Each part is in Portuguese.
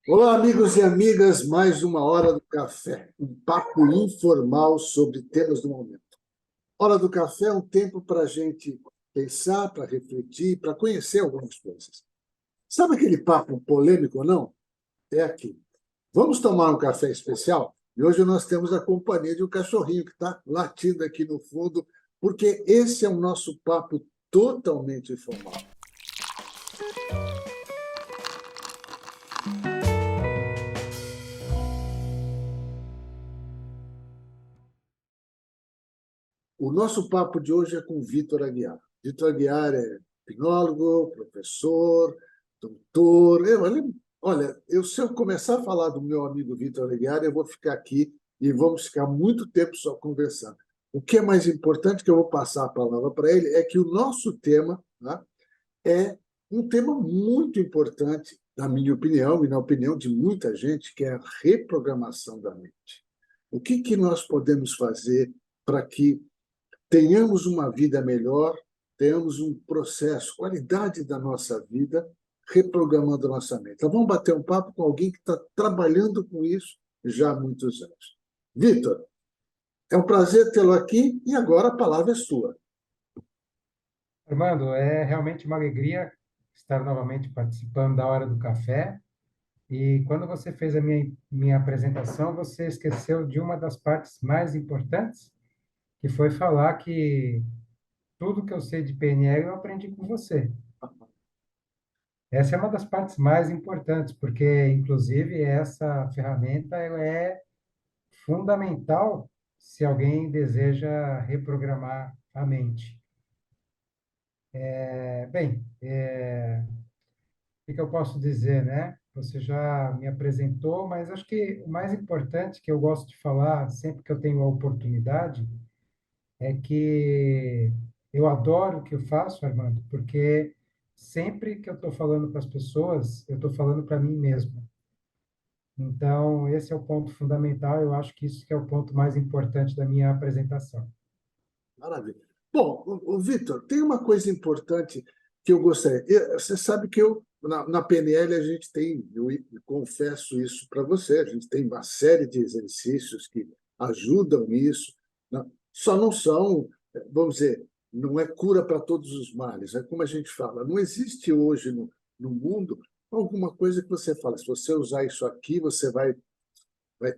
Olá, amigos e amigas, mais uma Hora do Café, um papo informal sobre temas do momento. Hora do Café é um tempo para a gente pensar, para refletir, para conhecer algumas coisas. Sabe aquele papo polêmico ou não? É aqui. Vamos tomar um café especial? E hoje nós temos a companhia de um cachorrinho que está latindo aqui no fundo, porque esse é o nosso papo totalmente informal. O nosso papo de hoje é com Vitor Aguiar. Vitor Aguiar é hipnólogo, professor, doutor. Se eu começar a falar do meu amigo Vitor Aguiar, eu vou ficar aqui e vamos ficar muito tempo só conversando. O que é mais importante que eu vou passar a palavra para ele é que o nosso tema, né, é um tema muito importante, na minha opinião e na opinião de muita gente, que é a reprogramação da mente. O que nós podemos fazer para que tenhamos uma vida melhor, tenhamos um processo, qualidade da nossa vida, reprogramando a nossa mente. Então, vamos bater um papo com alguém que está trabalhando com isso já há muitos anos. Vitor, é um prazer tê-lo aqui e agora a palavra é sua. Armando, é realmente uma alegria estar novamente participando da Hora do Café. E quando você fez a minha apresentação, você esqueceu de uma das partes mais importantes, que foi falar que tudo que eu sei de PNL eu aprendi com você. Essa é uma das partes mais importantes, porque, inclusive, essa ferramenta ela é fundamental se alguém deseja reprogramar a mente. O que eu posso dizer, né? Você já me apresentou, mas acho que o mais importante que eu gosto de falar sempre que eu tenho a oportunidade é que eu adoro o que eu faço, Armando, porque sempre que eu estou falando para as pessoas, eu estou falando para mim mesmo. Então, esse é o ponto fundamental, eu acho que isso que é o ponto mais importante da minha apresentação. Maravilha. Bom, Vitor, tem uma coisa importante que eu gostaria. Você sabe que na PNL, a gente tem, eu confesso isso para você, a gente tem uma série de exercícios que ajudam nisso, né? Só não são, vamos dizer, não é cura para todos os males. É como a gente fala, não existe hoje no mundo alguma coisa que você fala, se você usar isso aqui, você vai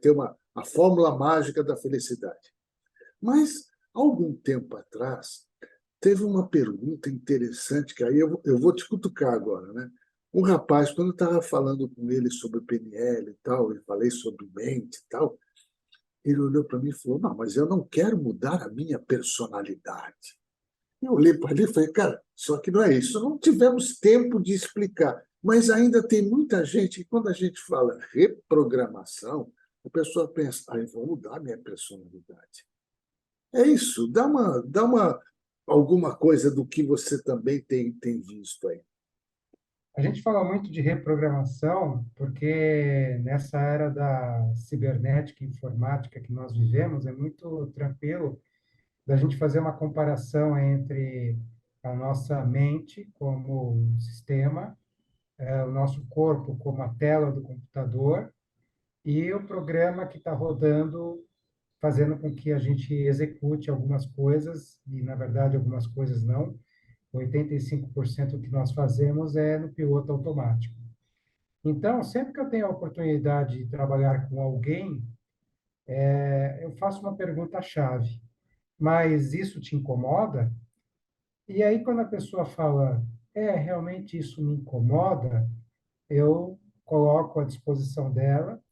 ter a fórmula mágica da felicidade. Mas, algum tempo atrás, teve uma pergunta interessante, que aí eu vou te cutucar agora, né? Um rapaz, quando eu estava falando com ele sobre PNL e tal, e falei sobre mente e tal, ele olhou para mim e falou: Não, mas eu não quero mudar a minha personalidade. Eu olhei para ele e falei: Cara, só que não é isso. Não tivemos tempo de explicar. Mas ainda tem muita gente que, quando a gente fala reprogramação, a pessoa pensa: Ah, eu vou mudar a minha personalidade. É isso, alguma coisa do que você também tem visto aí. A gente fala muito de reprogramação porque nessa era da cibernética e informática que nós vivemos, é muito tranquilo da gente fazer uma comparação entre a nossa mente como um sistema, o nosso corpo como a tela do computador e o programa que está rodando, fazendo com que a gente execute algumas coisas, e na verdade algumas coisas não. 85% do que nós fazemos é no piloto automático. Então, sempre que eu tenho a oportunidade de trabalhar com alguém, eu faço uma pergunta-chave. Mas isso te incomoda? E aí, quando a pessoa fala, realmente isso me incomoda, eu coloco à disposição dela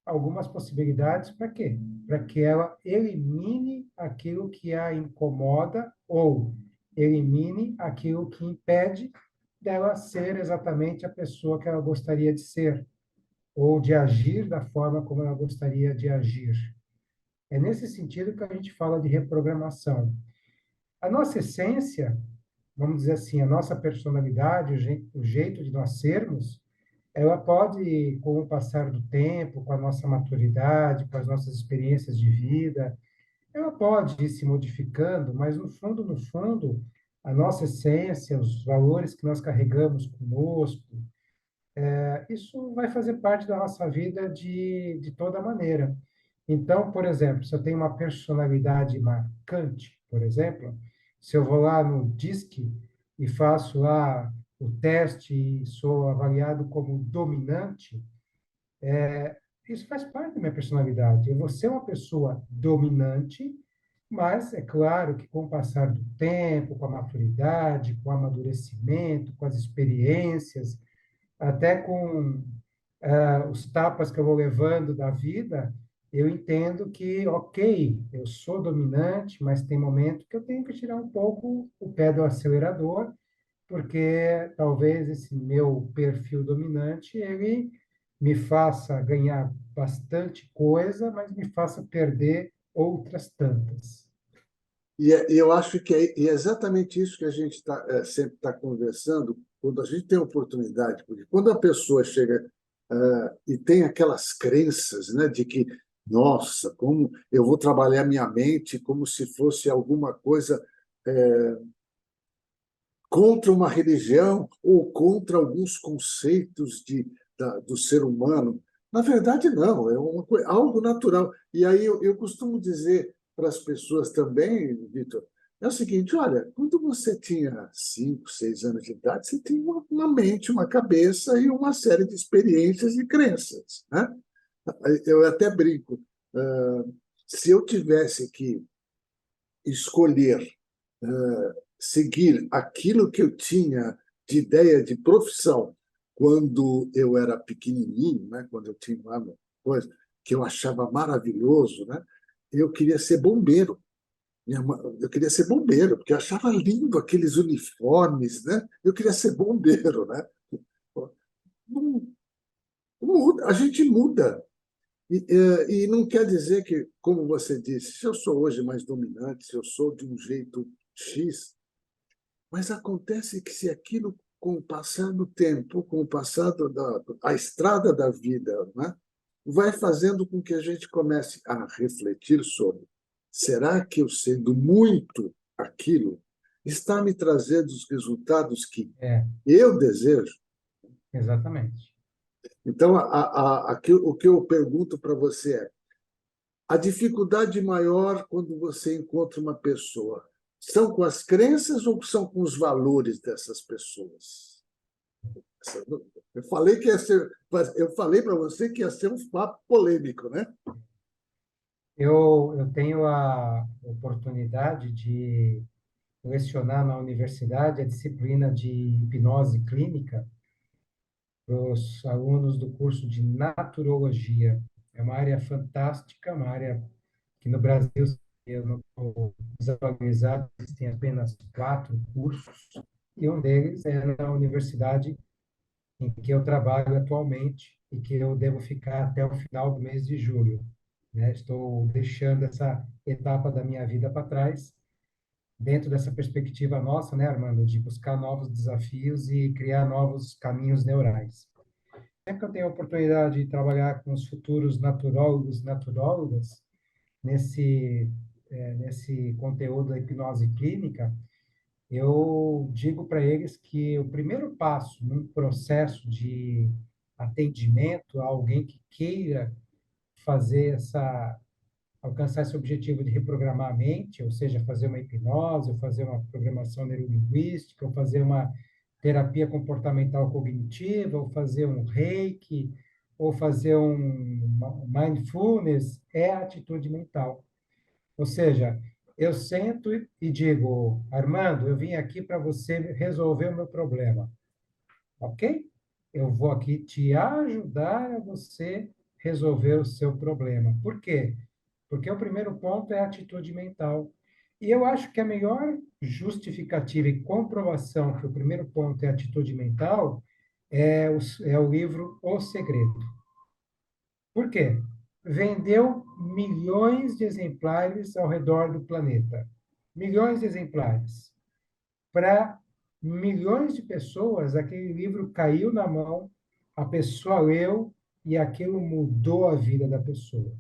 algumas possibilidades para quê? Para que ela elimine aquilo que a incomoda ou elimine aquilo que impede dela ser exatamente a pessoa que ela gostaria de ser ou de agir da forma como ela gostaria de agir. É nesse sentido que a gente fala de reprogramação. A nossa essência, vamos dizer assim, a nossa personalidade, o jeito de nós sermos, ela pode, com o passar do tempo, com a nossa maturidade, com as nossas experiências de vida, ela pode ir se modificando, mas no fundo, a nossa essência, os valores que nós carregamos conosco, isso vai fazer parte da nossa vida de toda maneira. Então, por exemplo, se eu tenho uma personalidade marcante, por exemplo, se eu vou lá no DISC e faço lá o teste e sou avaliado como dominante, isso faz parte da minha personalidade. Eu vou ser uma pessoa dominante, mas é claro que com o passar do tempo, com a maturidade, com o amadurecimento, com as experiências, até com os tapas que eu vou levando da vida, eu entendo que, ok, eu sou dominante, mas tem momento que eu tenho que tirar um pouco o pé do acelerador, porque talvez esse meu perfil dominante, ele me faça ganhar bastante coisa, mas me faça perder outras tantas. E eu acho que é exatamente isso que a gente sempre está conversando, quando a gente tem oportunidade, porque quando a pessoa chega e tem aquelas crenças, né, de que, nossa, como eu vou trabalhar minha mente como se fosse alguma coisa contra uma religião ou contra alguns conceitos do ser humano. Na verdade, não, é algo natural. E aí eu costumo dizer para as pessoas também, Vitor, é o seguinte: olha, quando você tinha 5, 6 anos de idade, você tinha uma mente, uma cabeça e uma série de experiências e crenças, né? Eu até brinco, se eu tivesse que escolher seguir aquilo que eu tinha de ideia de profissão quando eu era pequenininho, né, quando eu tinha uma coisa que eu achava maravilhoso, né, eu queria ser bombeiro. Eu queria ser bombeiro, porque eu achava lindo aqueles uniformes, né? Eu queria ser bombeiro, né? Não, muda, a gente muda. E não quer dizer que, como você disse, se eu sou hoje mais dominante, se eu sou de um jeito X, mas acontece que se aquilo, com o passar do tempo, com o passar a estrada da vida, né, vai fazendo com que a gente comece a refletir sobre: será que eu sendo muito aquilo está me trazendo os resultados que É, eu desejo? exatamente. Então, o que eu pergunto para você é: a dificuldade maior quando você encontra uma pessoa são com as crenças ou são com os valores dessas pessoas? Eu falei para você que ia ser um papo polêmico, né? Eu tenho a oportunidade de lecionar na universidade a disciplina de hipnose clínica para os alunos do curso de naturologia. É uma área fantástica, uma área que no Brasil eu não estou desatualizado, existem apenas 4 cursos, e um deles é na universidade em que eu trabalho atualmente e que eu devo ficar até o final do mês de julho. Né? Estou deixando essa etapa da minha vida para trás, dentro dessa perspectiva nossa, né, Armando, de buscar novos desafios e criar novos caminhos neurais. Sempre que eu tenho a oportunidade de trabalhar com os futuros naturólogos e naturólogas, nesse conteúdo da hipnose clínica, eu digo para eles que o primeiro passo num processo de atendimento a alguém que queira fazer alcançar esse objetivo de reprogramar a mente, ou seja, fazer uma hipnose, ou fazer uma programação neurolinguística, ou fazer uma terapia comportamental cognitiva, ou fazer um reiki, ou fazer um mindfulness, é a atitude mental. Ou seja, eu sento e digo: Armando, eu vim aqui para você resolver o meu problema, ok? Eu vou aqui te ajudar a você resolver o seu problema. Por quê? Porque o primeiro ponto é a atitude mental. E eu acho que a melhor justificativa e comprovação que o primeiro ponto é a atitude mental é o livro O Segredo. Por quê? Vendeu milhões de exemplares ao redor do planeta. Milhões de exemplares. Para milhões de pessoas, aquele livro caiu na mão, a pessoa leu e aquilo mudou a vida da pessoa.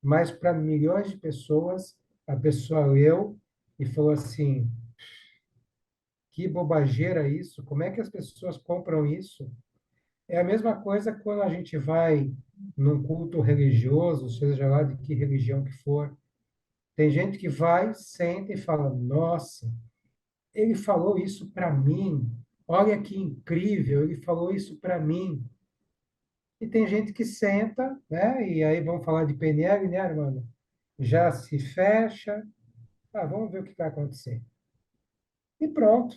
Mas para milhões de pessoas, a pessoa leu e falou assim: que bobageira isso, como é que as pessoas compram isso? É a mesma coisa quando a gente vai num culto religioso, seja lá de que religião que for. Tem gente que vai, senta e fala: Nossa, ele falou isso para mim. Olha que incrível, ele falou isso para mim. E tem gente que senta, né? E aí vamos falar de PNL, né, mano? Já se fecha. Ah, vamos ver o que vai acontecer. E pronto.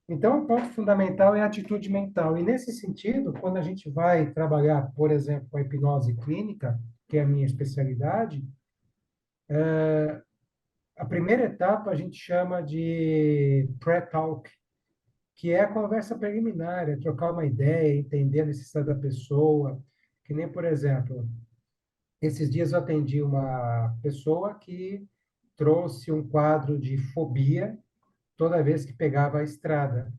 Então, o ponto fundamental é a atitude mental. E, nesse sentido, quando a gente vai trabalhar, por exemplo, com a hipnose clínica, que é a minha especialidade, a primeira etapa a gente chama de pré-talk, que é a conversa preliminar, é trocar uma ideia, entender a necessidade da pessoa. Que nem, por exemplo, esses dias eu atendi uma pessoa que trouxe um quadro de fobia toda vez que pegava a estrada.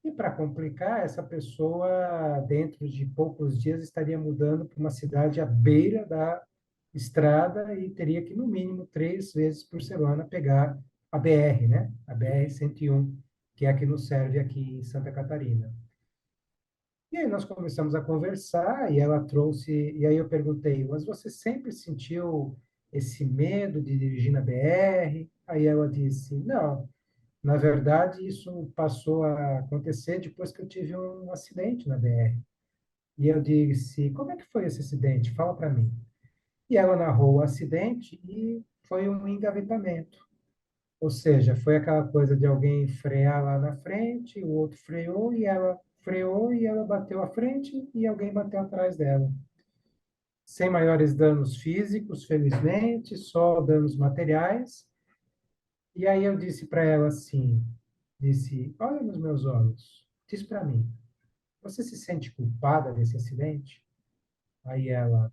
E para complicar, essa pessoa, dentro de poucos dias, estaria mudando para uma cidade à beira da estrada e teria que, no mínimo, 3 vezes por semana pegar a BR, né? A BR-101, que é a que nos serve aqui em Santa Catarina. E aí nós começamos a conversar e ela trouxe, e aí eu perguntei, mas você sempre sentiu esse medo de dirigir na BR? Aí ela disse, não, na verdade, isso passou a acontecer depois que eu tive um acidente na BR. E eu disse: Como é que foi esse acidente? Fala para mim. E ela narrou o acidente e foi um engavetamento. Ou seja, foi aquela coisa de alguém frear lá na frente, o outro freou e ela bateu à frente e alguém bateu atrás dela. Sem maiores danos físicos, felizmente, só danos materiais. E aí eu disse para ela assim, disse, olha nos meus olhos, diz para mim, você se sente culpada desse acidente? Aí ela,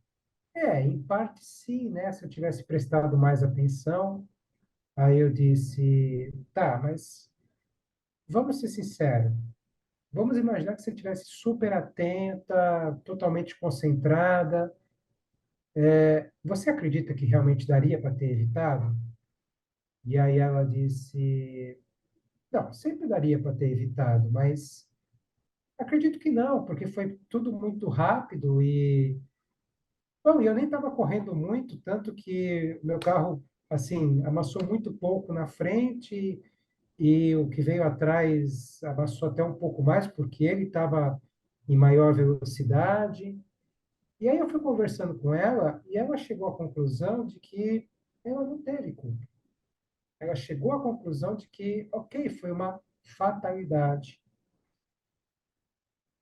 em parte sim, né? Se eu tivesse prestado mais atenção. Aí eu disse, tá, mas vamos ser sinceros. Vamos imaginar que você estivesse super atenta, totalmente concentrada. Você acredita que realmente daria para ter evitado? E aí ela disse, não, sempre daria para ter evitado, mas acredito que não, porque foi tudo muito rápido e, bom, eu nem estava correndo muito, tanto que meu carro, assim, amassou muito pouco na frente e o que veio atrás amassou até um pouco mais, porque ele estava em maior velocidade. E aí eu fui conversando com ela e ela chegou à conclusão de que ela não teve culpa. Ela chegou à conclusão de que, ok, foi uma fatalidade.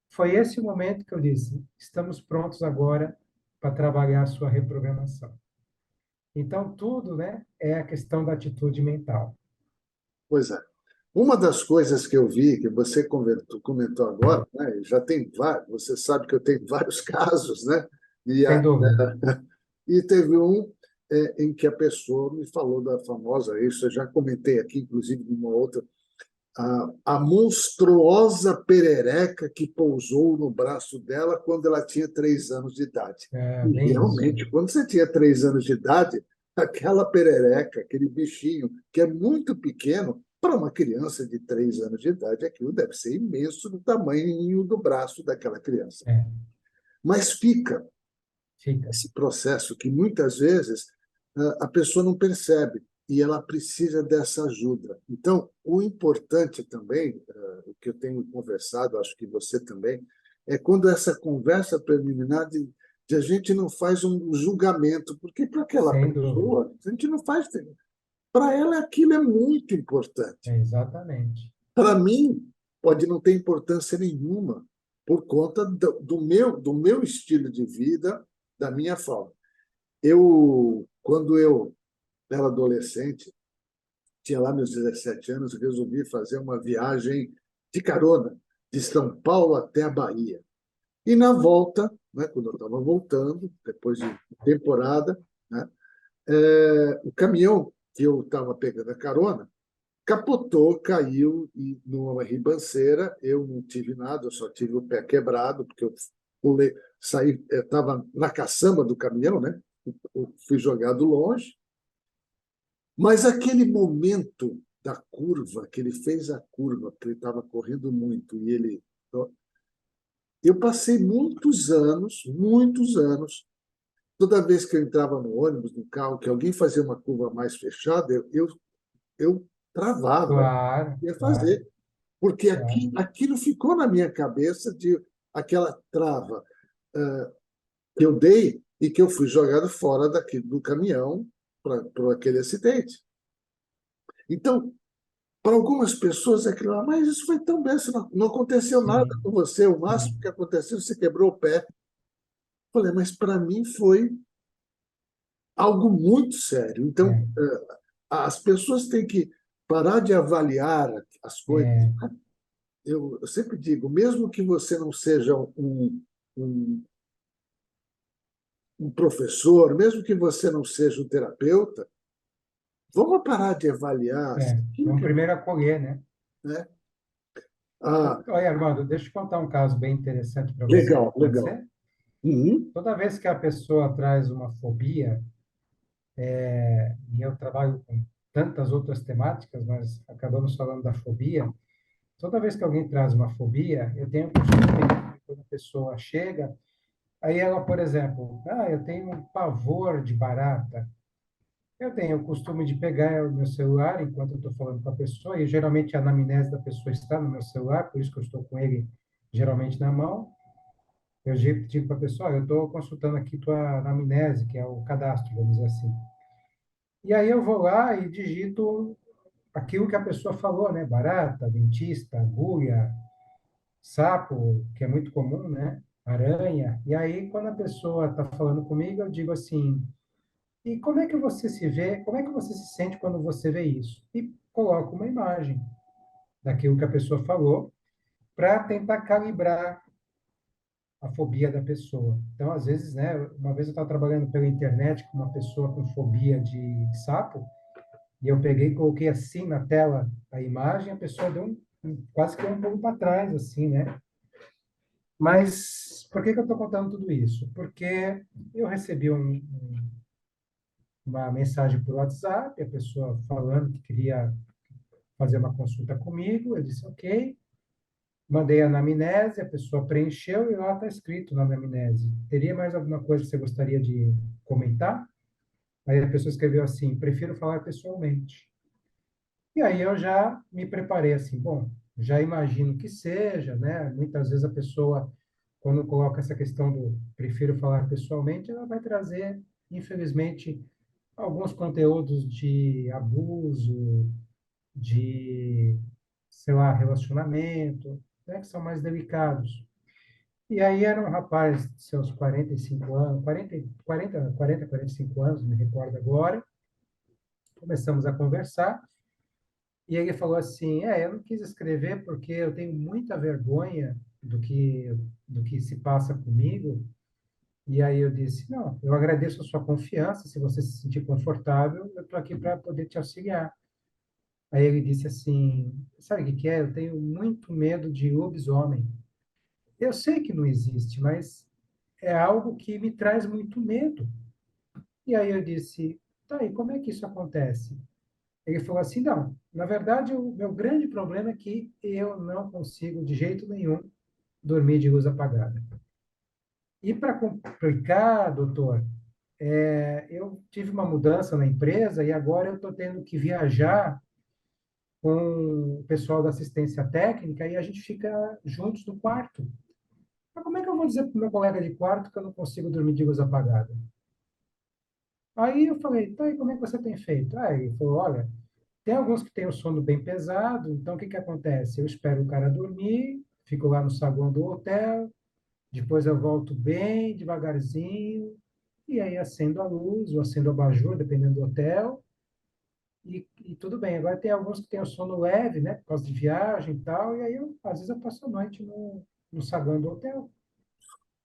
Foi esse o momento que eu disse: estamos prontos agora para trabalhar a sua reprogramação. Então, tudo, né, é a questão da atitude mental. Pois é. Uma das coisas que eu vi, que você comentou agora, né, já tem vários, você sabe que eu tenho vários casos, né? E, Sem dúvida. e teve um em que a pessoa me falou da famosa, isso eu já comentei aqui, inclusive, numa outra, a monstruosa perereca que pousou no braço dela quando ela tinha 3 anos de idade. É E bem isso. realmente, quando você tinha 3 anos de idade, aquela perereca, aquele bichinho que é muito pequeno, para uma criança de 3 anos de idade, aquilo deve ser imenso do tamanho do braço daquela criança. É, Mas fica fica. esse processo que muitas vezes a pessoa não percebe e ela precisa dessa ajuda. Então, o importante também, o que eu tenho conversado, acho que você também, é quando essa conversa preliminar de a gente não faz um julgamento, porque para aquela Sem dúvida. pessoa, a gente não faz. Para ela, aquilo é muito importante. É exatamente. Para mim, pode não ter importância nenhuma, por conta do meu estilo de vida, da minha forma. Quando eu era adolescente, tinha lá meus 17 anos, resolvi fazer uma viagem de carona, de São Paulo até a Bahia. E na volta, né, quando eu estava voltando, depois de temporada, né, o caminhão que eu estava pegando a carona capotou, caiu e numa ribanceira. Eu não tive nada, eu só tive o pé quebrado, porque eu pulei, saí, estava na caçamba do caminhão, né? Eu fui jogado longe. Mas aquele momento da curva, que ele fez a curva, porque ele estava correndo muito, e ele Eu passei muitos anos, toda vez que eu entrava no ônibus, no carro, que alguém fazia uma curva mais fechada, eu travava, Claro, ia claro, fazer, porque claro. aquilo ficou na minha cabeça de aquela trava que eu dei e que eu fui jogado fora do caminhão para aquele acidente. Então, para algumas pessoas, é aquilo, mas isso foi tão bem, isso não aconteceu nada Sim, com você, o máximo sim, que aconteceu, você quebrou o pé. Falei, mas para mim foi algo muito sério. Então, é, as pessoas têm que parar de avaliar as coisas. é, Eu sempre digo, mesmo que você não seja um, um professor, mesmo que você não seja um terapeuta, vamos parar de avaliar se é. aquilo Vamos que, primeiro acolher, né? né? Ah, Olha, Armando, deixa eu contar um caso bem interessante para você. legal, Pode legal. ser? Uhum, Toda vez que a pessoa traz uma fobia, e eu trabalho com tantas outras temáticas, mas acabamos falando da fobia. Toda vez que alguém traz uma fobia, eu tenho o costume, quando a pessoa chega, aí ela, por exemplo, eu tenho um pavor de barata. Eu tenho o costume de pegar o meu celular enquanto eu estou falando com a pessoa, e geralmente a anamnese da pessoa está no meu celular, por isso que eu estou com ele geralmente na mão. Eu digo para a pessoa: eu estou consultando aqui tua anamnese, que é o cadastro, vamos dizer assim. E aí eu vou lá e digito aquilo que a pessoa falou, né? Barata, dentista, agulha, sapo, que é muito comum, né? Aranha. E aí, quando a pessoa está falando comigo, eu digo assim: e como é que você se vê? Como é que você se sente quando você vê isso? E coloco uma imagem daquilo que a pessoa falou para tentar calibrar a fobia da pessoa. Então, às vezes, né? Uma vez eu estava trabalhando pela internet com uma pessoa com fobia de sapo. E eu peguei e coloquei assim na tela a imagem, a pessoa deu quase que um pulo para trás, assim, né? Mas por que que eu estou contando tudo isso? Porque eu recebi uma mensagem por WhatsApp, a pessoa falando que queria fazer uma consulta comigo, eu disse ok, mandei a anamnese, a pessoa preencheu e lá está escrito na anamnese. Teria mais alguma coisa que você gostaria de comentar? Aí a pessoa escreveu assim: prefiro falar pessoalmente. E aí eu já me preparei assim, bom, já imagino que seja, né? Muitas vezes a pessoa, quando coloca essa questão do prefiro falar pessoalmente, ela vai trazer, infelizmente, alguns conteúdos de abuso, de, sei lá, relacionamento, né? Que são mais delicados. E aí era um rapaz de seus 45 anos, 45 anos, me recordo agora. Começamos a conversar. E ele falou assim: eu não quis escrever porque eu tenho muita vergonha do que se passa comigo. E aí eu disse: não, eu agradeço a sua confiança. Se você se sentir confortável, eu estou aqui para poder te auxiliar. Aí ele disse assim: sabe o que que é? Eu tenho muito medo de lobisomem. Eu sei que não existe, mas é algo que me traz muito medo. E aí eu disse: tá, e como é que isso acontece? Ele falou assim: não, na verdade, o meu grande problema é que eu não consigo, de jeito nenhum, dormir de luz apagada. E para complicar, doutor, eu tive uma mudança na empresa e agora eu estou tendo que viajar com o pessoal da assistência técnica e a gente fica juntos no quarto. Mas como é que eu vou dizer para o meu colega de quarto que eu não consigo dormir de luz apagada? Aí eu falei: tá, e como é que você tem feito? Aí ele falou: olha, tem alguns que têm o sono bem pesado, então o que que acontece? Eu espero o cara dormir, fico lá no saguão do hotel, depois eu volto bem devagarzinho, e aí acendo a luz, ou acendo o abajur, dependendo do hotel, e tudo bem. Agora tem alguns que têm o sono leve, né, por causa de viagem e tal, e aí às vezes eu passo a noite no saguão do hotel.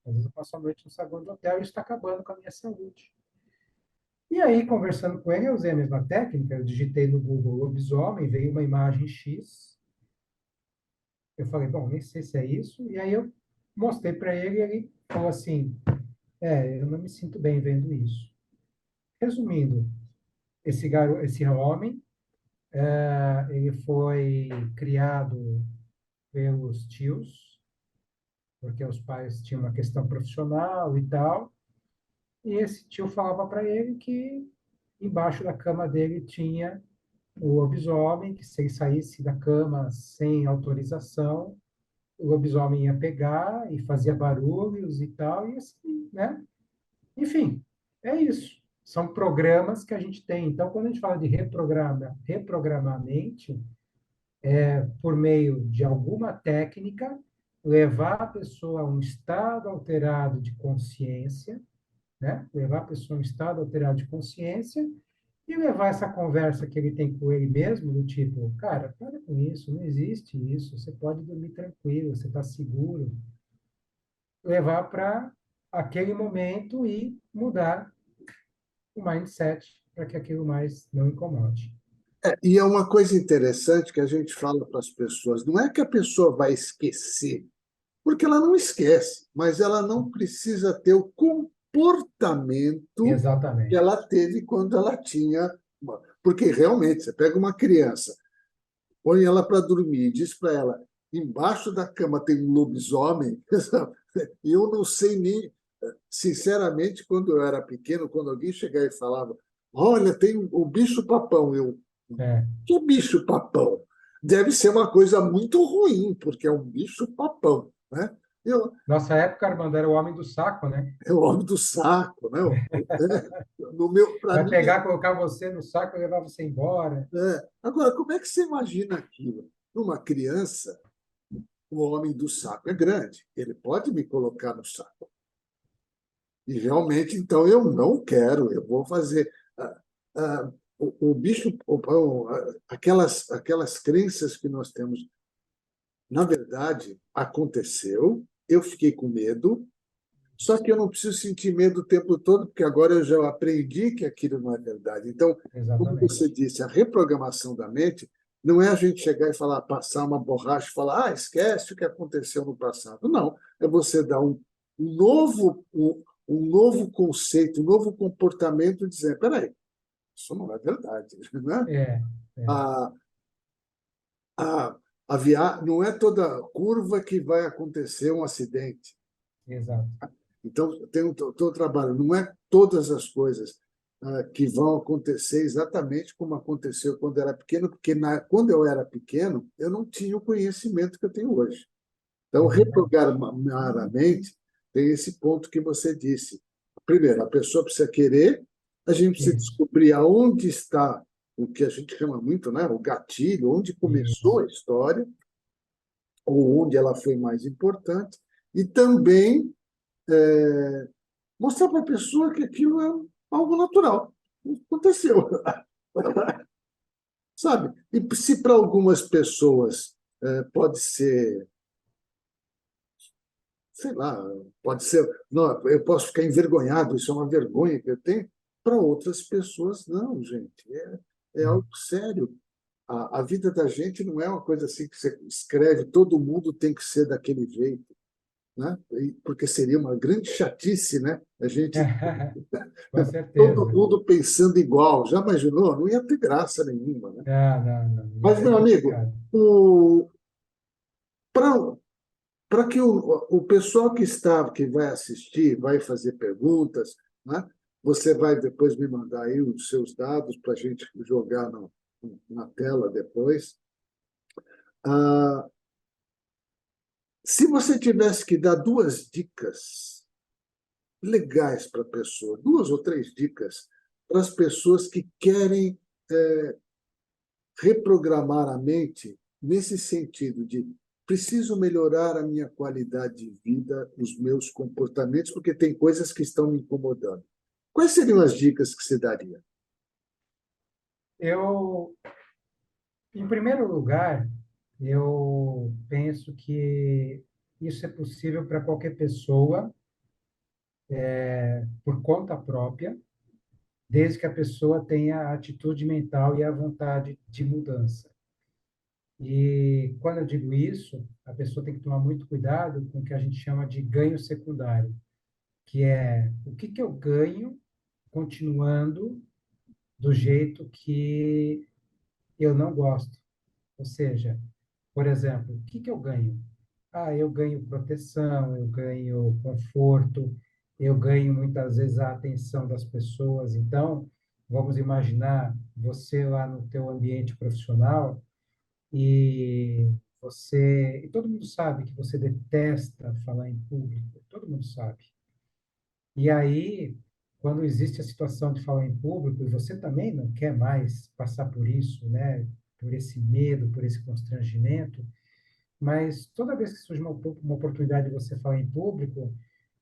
Às vezes eu passo a noite no saguão do hotel e isso está acabando com a minha saúde. E aí, conversando com ele, eu usei a mesma técnica, eu digitei no Google lobisomem, veio uma imagem X. Eu falei: bom, nem sei se é isso. E aí eu mostrei para ele e ele falou assim: eu não me sinto bem vendo isso. Resumindo, esse homem, ele foi criado pelos tios, porque os pais tinham uma questão profissional e tal. E esse tio falava para ele que embaixo da cama dele tinha o lobisomem, que se ele saísse da cama sem autorização, o lobisomem ia pegar e fazia barulhos e tal, e assim, né? Enfim, é isso. São programas que a gente tem. Então, quando a gente fala de reprogramar a mente, por meio de alguma técnica, levar a pessoa a um estado alterado de consciência, né? Levar a pessoa a um estado alterado de consciência e levar essa conversa que ele tem com ele mesmo, do tipo, cara, para com isso, não existe isso, você pode dormir tranquilo, você está seguro, levar para aquele momento e mudar o mindset para que aquilo mais não incomode. E é uma coisa interessante que a gente fala para as pessoas, não é que a pessoa vai esquecer, porque ela não esquece, mas ela não precisa ter o comportamento que Exatamente. ela teve quando ela tinha. Porque realmente, você pega uma criança, põe ela para dormir e diz para ela: embaixo da cama tem um lobisomem. E eu não sei nem, sinceramente, quando eu era pequeno, quando alguém chegava e falava: olha, tem o bicho-papão. Eu, É. que bicho-papão? Deve ser uma coisa muito ruim, porque é um bicho-papão, né? Eu, Nossa época, Armando, era o homem do saco, né? é o homem do saco, né? No meu, para Vai mim, pegar, colocar você no saco e levar você embora. Agora, como é que você imagina aquilo? Uma criança, o homem do saco é grande, ele pode me colocar no saco. E realmente, então, eu não quero, eu vou fazer. O bicho, aquelas crenças que nós temos, na verdade, aconteceu, eu fiquei com medo, só que eu não preciso sentir medo o tempo todo, porque agora eu já aprendi que aquilo não é verdade. Então, como você Exatamente. disse, a reprogramação da mente não é a gente chegar e falar, passar uma borracha e falar, esquece o que aconteceu no passado. Não, é você dar um novo conceito, um novo comportamento, e dizer, peraí, isso não é verdade. Né? É, é, A, não é toda curva que vai acontecer um acidente. exato. Então, tem o trabalho, não é todas as coisas que vão acontecer exatamente como aconteceu quando eu era pequeno, porque quando eu era pequeno, eu não tinha o conhecimento que eu tenho hoje. Então, Exatamente. reprogramar a mente tem esse ponto que você disse. Primeiro, a pessoa precisa querer, a gente precisa Isso, descobrir aonde está o que a gente chama muito, né, o gatilho, onde começou isso. a história, ou onde ela foi mais importante, e também mostrar para a pessoa que aquilo é algo natural. Aconteceu, sabe? E se para algumas pessoas pode ser, sei lá, pode ser, não, eu posso ficar envergonhado, isso é uma vergonha que eu tenho, para outras pessoas, não, gente, é É. algo sério. A vida da gente não é uma coisa assim que você escreve, todo mundo tem que ser daquele jeito, né? Porque seria uma grande chatice, né? A gente Com todo certeza. mundo pensando igual. Já imaginou? Não ia ter graça nenhuma, né? Não, não, não. Ia Mas, ser meu amigo, complicado. para que o pessoal que vai assistir, vai fazer perguntas, né? Você vai depois me mandar aí os seus dados para a gente jogar na tela depois. Ah, se você tivesse que dar duas dicas legais para a pessoa, duas ou três dicas para as pessoas que querem reprogramar a mente nesse sentido de preciso melhorar a minha qualidade de vida, os meus comportamentos, porque tem coisas que estão me incomodando. Quais seriam as dicas que você daria? Eu, em primeiro lugar, eu penso que isso é possível para qualquer pessoa, por conta própria, desde que a pessoa tenha a atitude mental e a vontade de mudança. E quando eu digo isso, a pessoa tem que tomar muito cuidado com o que a gente chama de ganho secundário, que é o que que eu ganho continuando do jeito que eu não gosto. Ou seja, por exemplo, o que que eu ganho? eu ganho proteção, eu ganho conforto, eu ganho muitas vezes a atenção das pessoas. Então, vamos imaginar você lá no teu ambiente profissional e e todo mundo sabe que você detesta falar em público, todo mundo sabe. E aí, quando existe a situação de falar em público, e você também não quer mais passar por isso, né? Por esse medo, por esse constrangimento, mas toda vez que surge uma oportunidade de você falar em público,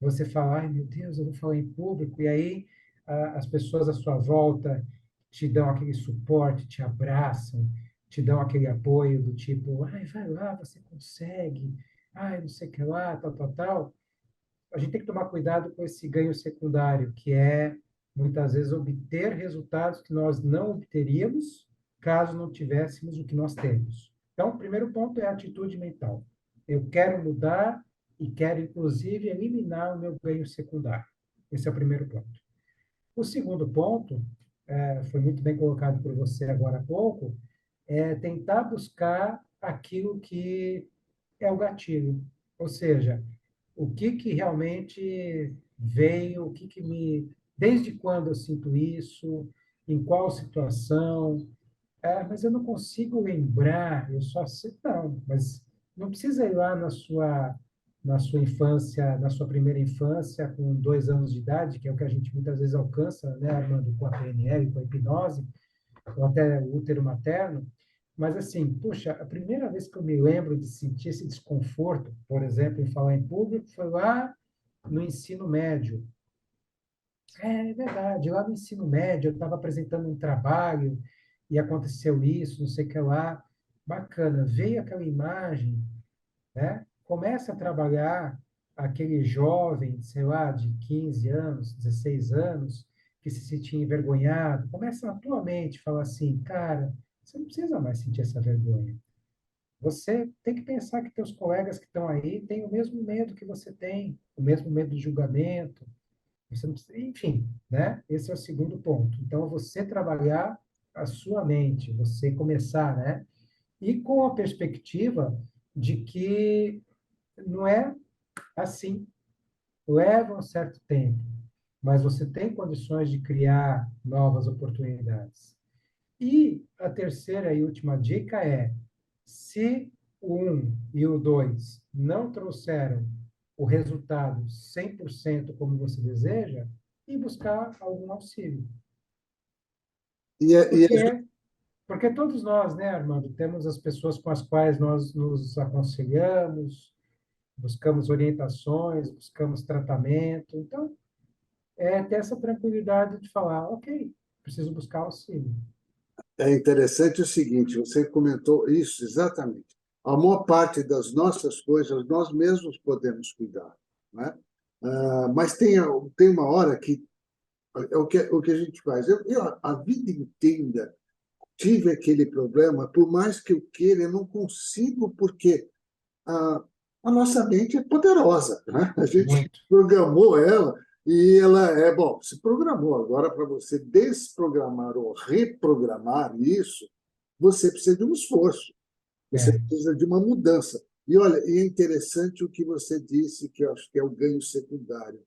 você fala, ai meu Deus, eu vou falar em público, e aí as pessoas à sua volta te dão aquele suporte, te abraçam, te dão aquele apoio do tipo, ai, vai lá, você consegue, ai, não sei o que lá, tal, tal, tal. A gente tem que tomar cuidado com esse ganho secundário, que é, muitas vezes, obter resultados que nós não obteríamos caso não tivéssemos o que nós temos. Então, o primeiro ponto é a atitude mental. Eu quero mudar e quero, inclusive, eliminar o meu ganho secundário. Esse é o primeiro ponto. O segundo ponto, foi muito bem colocado por você agora há pouco, é tentar buscar aquilo que é o gatilho. Ou seja, o que que realmente veio, o que que me, desde quando eu sinto isso, em qual situação, mas eu não consigo lembrar, eu só sei, não, mas não precisa ir lá na sua infância, na sua primeira infância, com 2 anos de idade, que é o que a gente muitas vezes alcança, né, Armando, com a PNL, com a hipnose, ou até o útero materno, mas assim, puxa, a primeira vez que eu me lembro de sentir esse desconforto, por exemplo, em falar em público, foi lá no ensino médio. É verdade, lá no ensino médio eu estava apresentando um trabalho e aconteceu isso, não sei o que lá. Bacana, veio aquela imagem, né? Começa a trabalhar aquele jovem, sei lá, de 15 anos, 16 anos, que se sentia envergonhado, começa na tua mente a falar assim, cara, você não precisa mais sentir essa vergonha. Você tem que pensar que teus colegas que estão aí têm o mesmo medo que você tem, o mesmo medo de julgamento. Você não precisa, enfim, né? Esse é o segundo ponto. Então, você trabalhar a sua mente, você começar, né? E com a perspectiva de que não é assim, leva um certo tempo, mas você tem condições de criar novas oportunidades. E a terceira e última dica é: se o 1 e o 2 não trouxeram o resultado 100% como você deseja, e buscar algum auxílio. E, é- e é- Porque, porque todos nós, né, Armando, temos as pessoas com as quais nós nos aconselhamos, buscamos orientações, buscamos tratamento. Então, ter essa tranquilidade de falar, ok, preciso buscar auxílio. É interessante o seguinte, você comentou isso exatamente. A maior parte das nossas coisas nós mesmos podemos cuidar, né? Mas tem uma hora que é o que a gente faz. Eu a vida inteira tive aquele problema, por mais que eu queira, eu não consigo, porque a, a nossa mente é poderosa, né? A gente Muito. programou ela e ela bom, se programou. Agora, para você desprogramar ou reprogramar isso, você precisa de um esforço, você É, precisa de uma mudança. E olha, é interessante o que você disse, que eu acho que é o ganho secundário.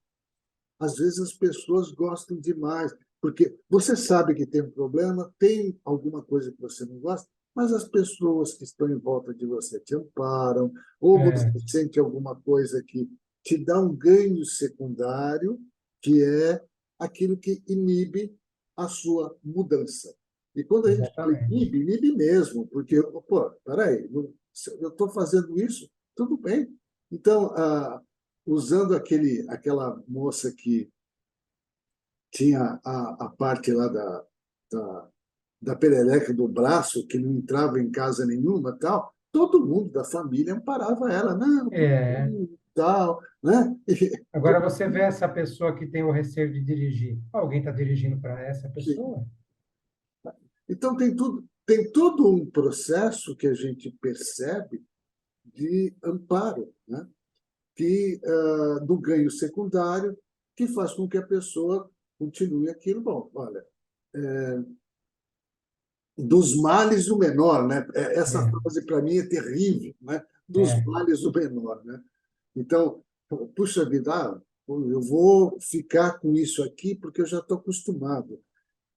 Às vezes as pessoas gostam demais, porque você sabe que tem um problema, tem alguma coisa que você não gosta, mas as pessoas que estão em volta de você te amparam, ou você é, sente alguma coisa que te dá um ganho secundário, que é aquilo que inibe a sua mudança. E quando a gente fala exatamente. inibe, inibe mesmo, porque, pô, peraí, eu estou fazendo isso, tudo bem. Então, usando aquela moça que tinha a parte lá da, da perereca do braço, que não entrava em casa nenhuma, tal, todo mundo da família amparava ela, não, É. tal, né? Agora você vê essa pessoa que tem o receio de dirigir. Alguém está dirigindo para essa pessoa? Então tem todo um processo que a gente percebe de amparo, né? Que do ganho secundário, que faz com que a pessoa continue aquilo. Bom, olha, dos males o menor, né? Essa É, frase para mim é terrível, né? dos males o menor, né? Então, puxa vida, eu vou ficar com isso aqui porque eu já estou acostumado.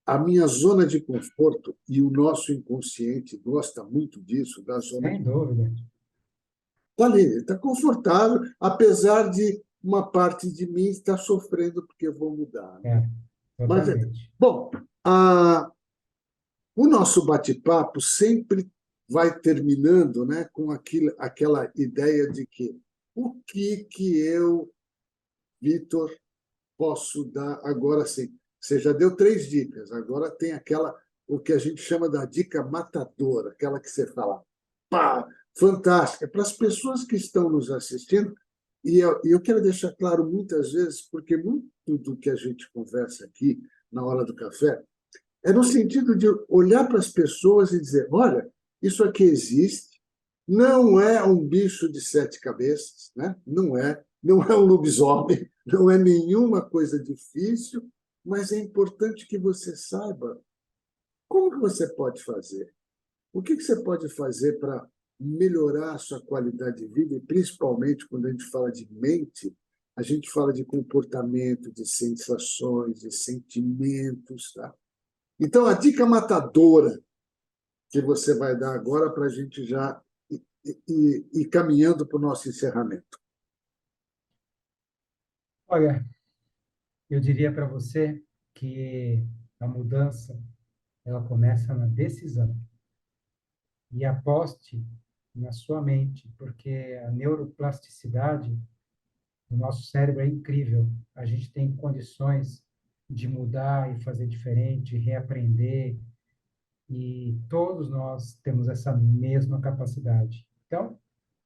A minha zona de conforto, e o nosso inconsciente gosta muito disso, da zona de... sem dúvida. Está ali, está confortável, apesar de uma parte de mim estar sofrendo porque eu vou mudar, né? Mas, Totalmente. bom, o nosso bate-papo sempre vai terminando, né, com aquela ideia de que o que eu, Vitor, posso dar agora sim. Você já deu 3 dicas, agora tem o que a gente chama da dica matadora, aquela que você fala, pá, fantástica, para as pessoas que estão nos assistindo, e eu quero deixar claro muitas vezes, porque muito do que a gente conversa aqui na hora do café é no sentido de olhar para as pessoas e dizer, olha, isso aqui existe, não é um bicho de 7 cabeças, né? Não é um lobisomem, não é nenhuma coisa difícil, mas é importante que você saiba como que você pode fazer. O que você pode fazer para melhorar a sua qualidade de vida, e principalmente quando a gente fala de mente, a gente fala de comportamento, de sensações, de sentimentos, tá? Então, a dica matadora que você vai dar agora para a gente já ir caminhando para o nosso encerramento. Olha, eu diria para você que a mudança ela começa na decisão. E aposte na sua mente, porque a neuroplasticidade do nosso cérebro é incrível. A gente tem condições de mudar e fazer diferente, reaprender, e todos nós temos essa mesma capacidade. Então,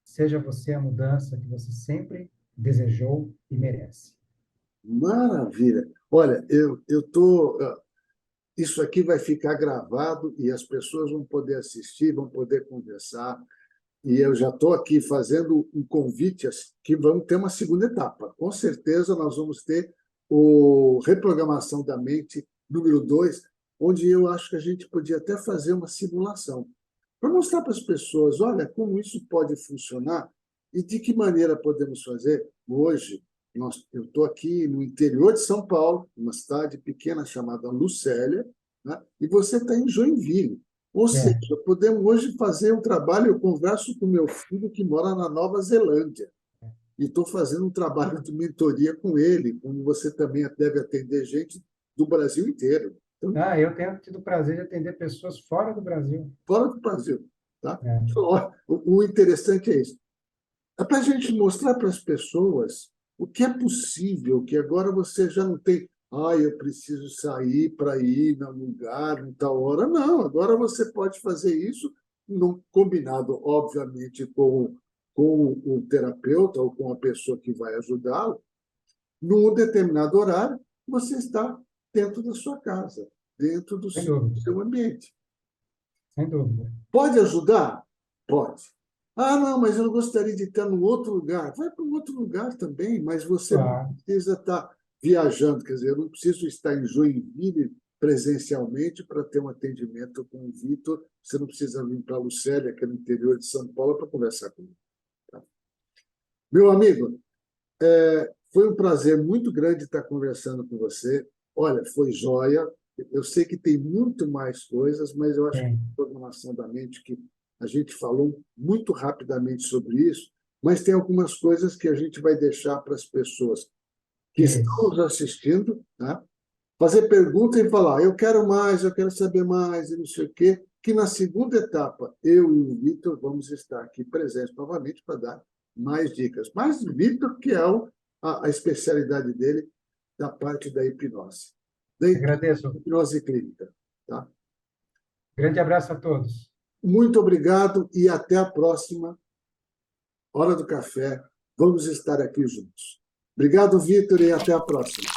seja você a mudança que você sempre desejou e merece. Maravilha! Olha, eu tô. Isso aqui vai ficar gravado e as pessoas vão poder assistir, vão poder conversar. E eu já estou aqui fazendo um convite que vamos ter uma segunda etapa. Com certeza nós vamos ter o Reprogramação da Mente número 2, onde eu acho que a gente podia até fazer uma simulação para mostrar para as pessoas, olha, como isso pode funcionar e de que maneira podemos fazer. Hoje, eu estou aqui no interior de São Paulo, uma cidade pequena chamada Lucélia, né? E você está em Joinville. Ou seja, É, podemos hoje fazer um trabalho, eu converso com meu filho que mora na Nova Zelândia, e estou fazendo um trabalho de mentoria com ele, como você também deve atender gente do Brasil inteiro. Então, eu tenho tido o prazer de atender pessoas fora do Brasil. fora do Brasil. Tá? É, Então, ó, o interessante é isso. É para a gente mostrar para as pessoas o que é possível, que agora você já não tem, eu preciso sair para ir num lugar, em tal hora. Não, agora você pode fazer isso, combinado, obviamente, com o terapeuta ou com a pessoa que vai ajudá-lo, num determinado horário, você está dentro da sua casa, dentro do sem dúvida, seu ambiente. sem dúvida. Pode ajudar? Pode. Não, mas eu gostaria de estar num outro lugar. Vai para um outro lugar também, mas você não Claro, precisa estar viajando. Quer dizer, eu não preciso estar em Joinville presencialmente para ter um atendimento com o Vitor. Você não precisa vir para a Lucélia, que é no interior de São Paulo, para conversar comigo. Tá? Meu amigo, foi um prazer muito grande estar conversando com você. Olha, foi joia. Eu sei que tem muito mais coisas, mas eu acho que tem. a programação da mente, que a gente falou muito rapidamente sobre isso, mas tem algumas coisas que a gente vai deixar para as pessoas que estão Isso. nos assistindo, né? Fazer pergunta e falar, eu quero mais, eu quero saber mais, e não sei o quê, que na segunda etapa, eu e o Vitor vamos estar aqui presentes novamente para dar mais dicas. Mas o Vitor, que é a especialidade dele, da parte da hipnose. Da Agradeço. hipnose clínica. Tá? Grande abraço a todos. Muito obrigado e até a próxima Hora do Café. Vamos estar aqui juntos. Obrigado, Vitor, e até a próxima.